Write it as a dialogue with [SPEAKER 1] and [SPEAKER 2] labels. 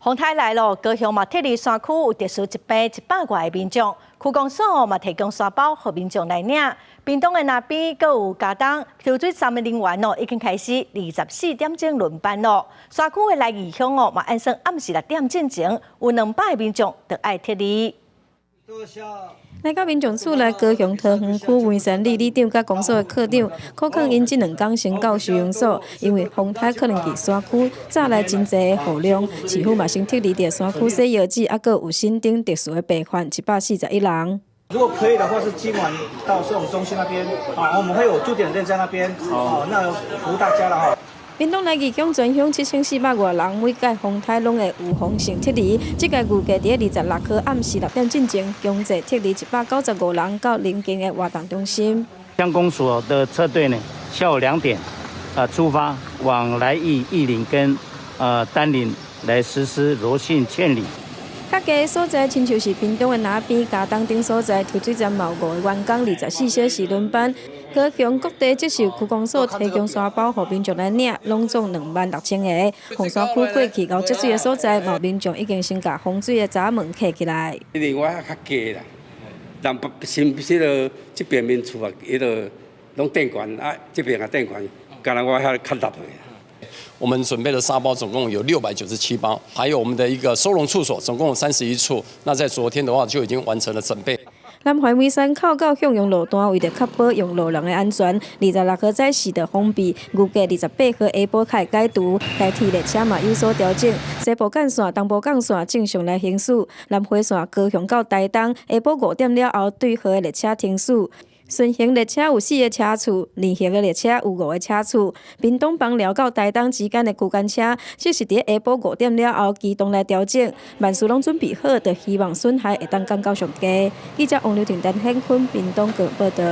[SPEAKER 1] 风台来了，高雄嘛铁力山区有特殊100外的民众，区公所嘛提供沙包给民众来领。屏东的那边，阁有加当抽水站的人员已经开始24点钟轮班咯。山区的来义乡嘛按算暗时6点钟前，有200的民众得爱铁力。来到民众厝内，高雄桃园区文山里里长甲公所的科长，可劝因这2天先到收容所，因为风台可能伫山区早来真侪的雨量。市府嘛先特地伫山区洗药剂，还有新增特殊的病患141人。
[SPEAKER 2] 如果可以的话，是今晚到收容中心那边，我们会有驻点人在那边，那服务大家了哈。
[SPEAKER 1] 屏东来义乡全乡7400多人，每届风台拢会有风性撤离。这届预计伫26号暗时6点钟前，强制撤离195人到邻近的活动中心。
[SPEAKER 3] 乡公所的车队呢，下午2点出发，往来义林跟丹林来实施柔性劝离。
[SPEAKER 1] 较低所在，亲像是屏东的那边、嘉东等所在，抽水站有5个员工24小时轮班。高雄各地接受区公所提供沙包，予民众来领，拢总26000个。洪山区过去到积水的所在，有民众已经先把洪水的闸门开起来。
[SPEAKER 4] 另外较低啦，人新这边民厝啊，伊就拢电管啊，这边也电管，敢若我遐较落去。
[SPEAKER 5] 我们准备的沙包总共有697包，还有我们的一个收容处所，总共有31处。那在昨天的话就已经完成了准备。
[SPEAKER 1] 南怀美山口到向阳路段，为了确保用路人的安全，26号早时就封闭，预计28号下晡开解除。该铁列车嘛有所调整，西部干线、东部干线正常来行驶，南回线高雄到台东下晡5点了后对号的列车停驶。顺行列车有4个车次，逆行的列车有5个车次。屏东邦寮到台东之间的区间车，即是伫下晡5点了后机动来调整。万事拢准备好，就希望损害会当降到上低。记者王柳婷、陈显坤，屏东报道。